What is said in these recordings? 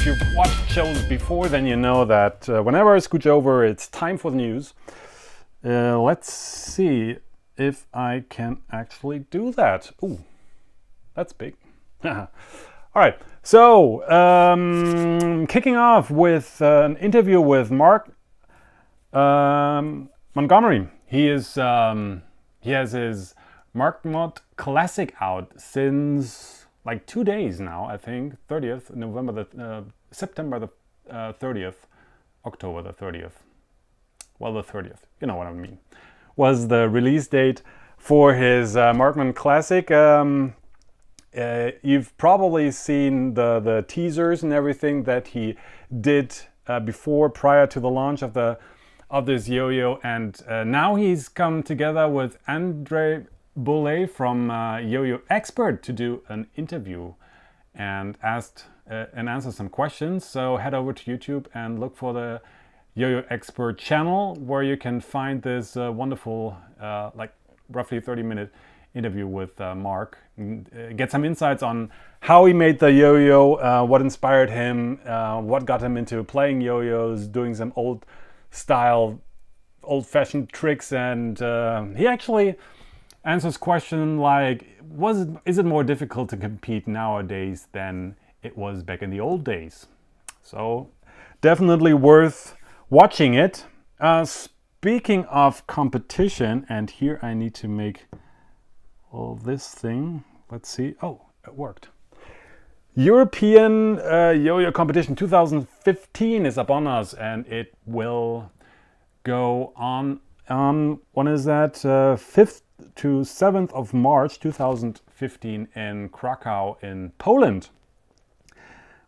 you've watched shows before, then you know that whenever I scooch over, it's time for the news. Let's see if I can actually do that. Ooh, that's big. All right, so kicking off with an interview with Mark Montgomery. He has his Marmont classic out since like 2 days now, I think. 30th November, September the 30th, October the 30th. Well, the 30th, you know what I mean, was the release date for his Marmont classic. You've probably seen the teasers and everything that he did prior to the launch of this yo-yo, and now he's come together with Andre Boulay from Yo-Yo Expert to do an interview and answer some questions. So head over to YouTube and look for the Yo-Yo Expert channel, where you can find this wonderful, like roughly 30-minute interview with Mark. Get some insights on how he made the yo-yo, what inspired him, what got him into playing yo-yos, doing some old-fashioned tricks, and he actually answers question like, is it more difficult to compete nowadays than it was back in the old days? So definitely worth watching it. Speaking of competition, and here I need to make all this thing. Let's see. Oh, it worked. European Yo-Yo Competition 2015 is upon us, and it will go on when is that? 5th to 7th of March 2015 in Krakow in Poland.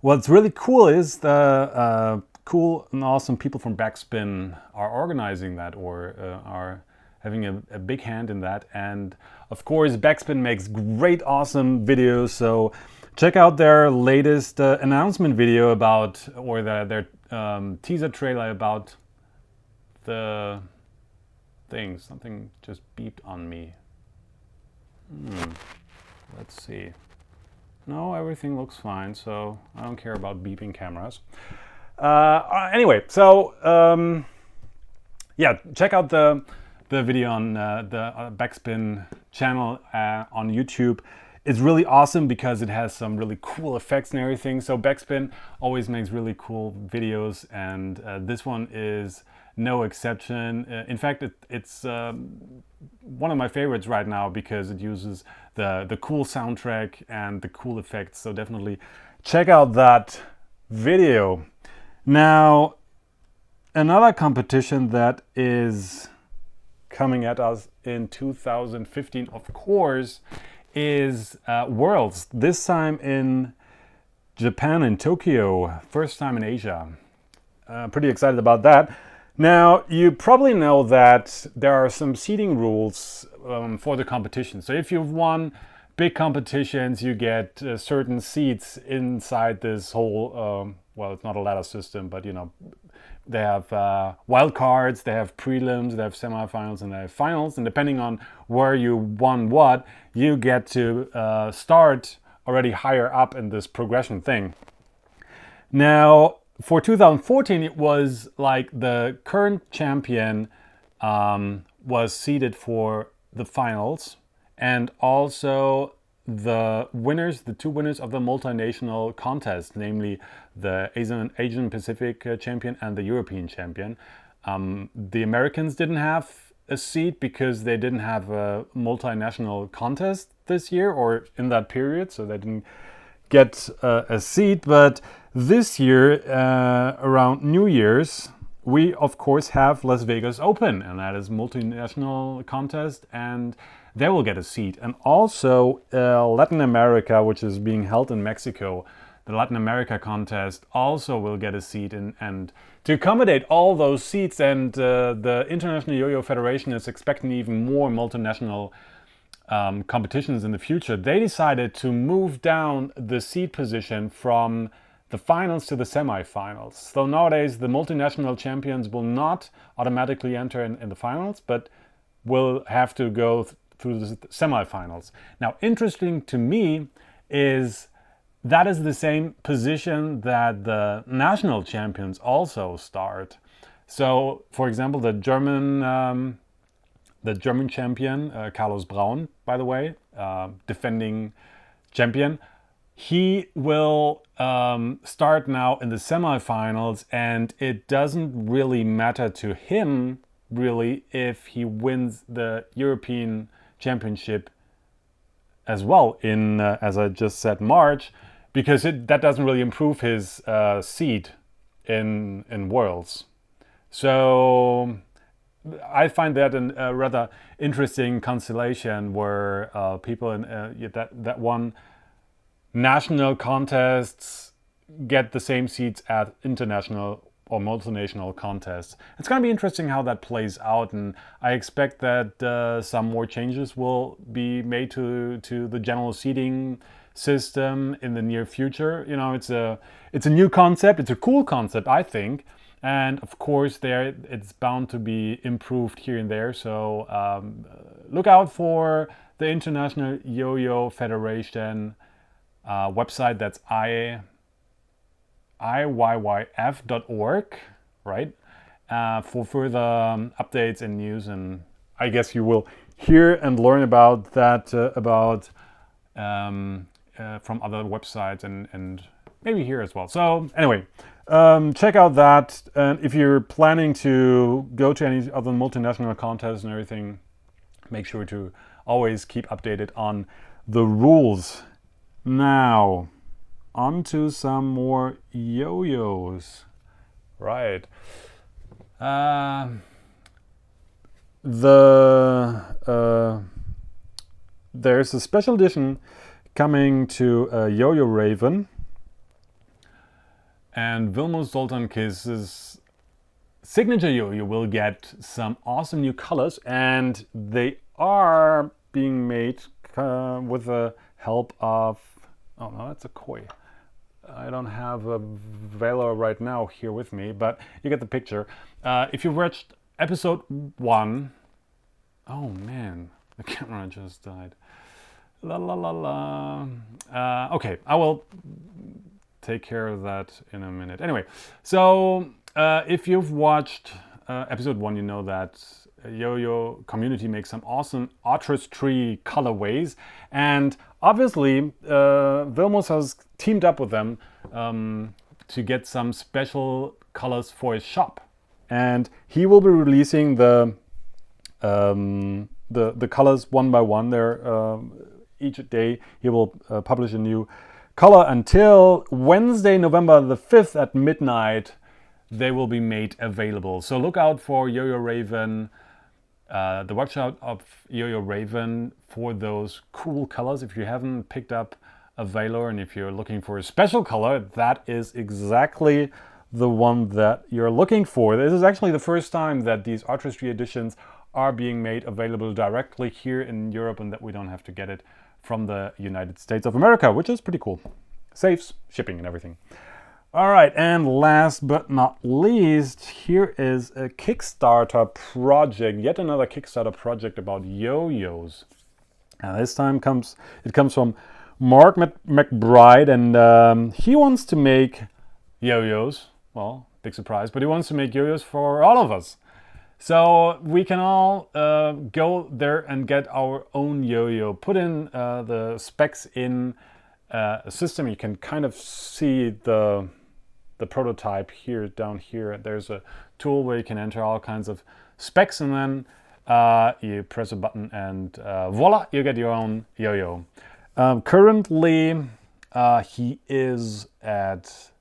What's really cool is the cool and awesome people from Backspin are organizing that, or are having a big hand in that. And of course, Backspin makes great, awesome videos. So check out their latest announcement video about, or their teaser trailer about the thing. Something just beeped on me. Let's see. No, everything looks fine, so I don't care about beeping cameras. Anyway, so yeah, check out the video on the Backspin channel on YouTube. It's really awesome because it has some really cool effects and everything. So Backspin always makes really cool videos, and this one is no exception. In fact, it's one of my favorites right now because it uses the cool soundtrack and the cool effects. So definitely check out that video. Now, another competition that is coming at us in 2015, of course, is Worlds. This time in Japan, in Tokyo. First time in Asia. Pretty excited about that. Now, you probably know that there are some seating rules for the competition. So if you've won big competitions, you get certain seats inside this whole, well, it's not a ladder system, but you know, they have wild cards, they have prelims, they have semifinals, and they have finals. And depending on where you won what, you get to start already higher up in this progression thing. Now, for 2014, it was like the current champion was seeded for the finals, and also the two winners of the multinational contest, namely the Asian Pacific champion and the European champion. The Americans didn't have a seat because they didn't have a multinational contest this year or in that period, so they didn't get a seat. But this year, around New Year's, we of course have Las Vegas Open, and that is multinational contest, and they will get a seat. And also Latin America, which is being held in Mexico, the Latin America contest also will get a seat. And to accommodate all those seats, and the International Yo-Yo Federation is expecting even more multinational competitions in the future, they decided to move down the seat position from the finals to the semifinals. So nowadays the multinational champions will not automatically enter in the finals, but will have to go through the semifinals. Now, interesting to me is that is the same position that the national champions also start. So, for example, the German champion, Carlos Braun, by the way, defending champion, he will start now in the semifinals, and it doesn't really matter to him, really, if he wins the European Championship as well in, as I just said, March, because that doesn't really improve his seed in Worlds. So I find that a rather interesting constellation where people in that one national contests get the same seeds as international or multinational contests. It's going to be interesting how that plays out, and I expect that some more changes will be made to the general seeding system in the near future. You know, it's a new concept. It's a cool concept, I think. And of course, it's bound to be improved here and there. So look out for the International Yo-Yo Federation website. That's EYYC'15.org, right? For further updates and news. And I guess you will hear and learn about that from other websites and maybe here as well. So anyway. Check out that, and if you're planning to go to any other multinational contests and everything, make sure to always keep updated on the rules. Now, on to some more yo-yos. Right. There's a special edition coming to YoyoRaven. And Vilmos Zoltankis's signature yo-yo will get some awesome new colors, and they are being made with the help of, oh no, that's a koi. I don't have a Valor right now here with me, but you get the picture. If you watched episode 1, oh man, the camera just died. La la la la. Okay, I will take care of that in a minute. Anyway, so if you've watched episode 1, you know that Yo-Yo community makes some awesome artistry colorways, and obviously Vilmos has teamed up with them to get some special colors for his shop, and he will be releasing the colors one by one. There each day he will publish a new color until Wednesday, November the 5th at midnight. They will be made available. So look out for YoyoRaven, the workshop of YoyoRaven, for those cool colors. If you haven't picked up a Valor and if you're looking for a special color, that is exactly the one that you're looking for. This is actually the first time that these artistry editions are being made available directly here in Europe, and that we don't have to get it from the United States of America, which is pretty cool. Saves shipping and everything. All right, and last but not least, here is a Kickstarter project, yet another Kickstarter project about yo-yos. And this time it comes from Mark McBride, and he wants to make yo-yos. Well, big surprise, but he wants to make yo-yos for all of us. So we can all go there and get our own yo-yo. Put in the specs in a system. You can kind of see the prototype here, down here. There's a tool where you can enter all kinds of specs, and then you press a button and voila, you get your own yo-yo. Currently, he is at,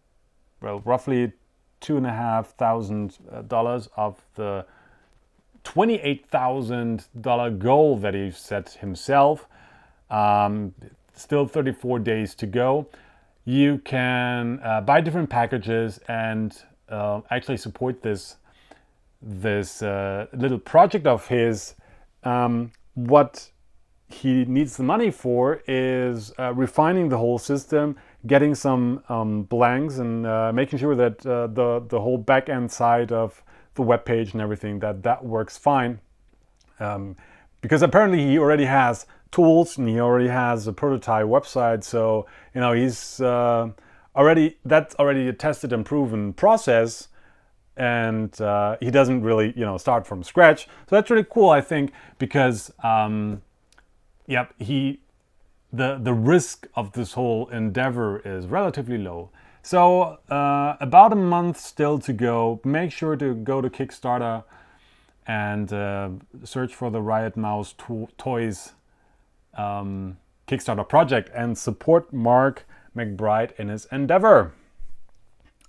well, roughly $2,500 of the $28,000 goal that he set himself. Still 34 days to go. You can buy different packages and actually support this little project of his. What he needs the money for is refining the whole system, getting some blanks, and making sure that the whole back end side of the web page and everything that works fine. Because apparently he already has tools, and he already has a prototype website. So, you know, he's that's already a tested and proven process, and he doesn't really, you know, start from scratch. So that's really cool, I think, because yep, the risk of this whole endeavor is relatively low. So about a month still to go. Make sure to go to Kickstarter and search for the RiotMouse Toys Kickstarter project and support Mark McBride in his endeavor.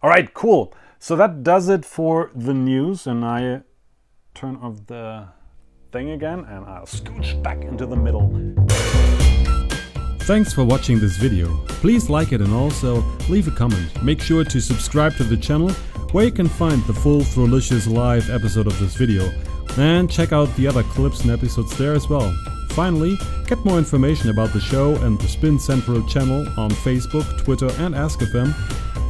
All right, cool. So that does it for the news, and I turn off the thing again and I'll scooch back into the middle. Thanks for watching this video. Please like it and also leave a comment. Make sure to subscribe to the channel, where you can find the full Throwlicious live episode of this video, and check out the other clips and episodes there as well. Finally, get more information about the show and the Spin Central channel on Facebook, Twitter and Ask.fm.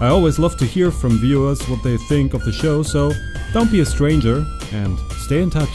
I always love to hear from viewers what they think of the show, so don't be a stranger and stay in touch.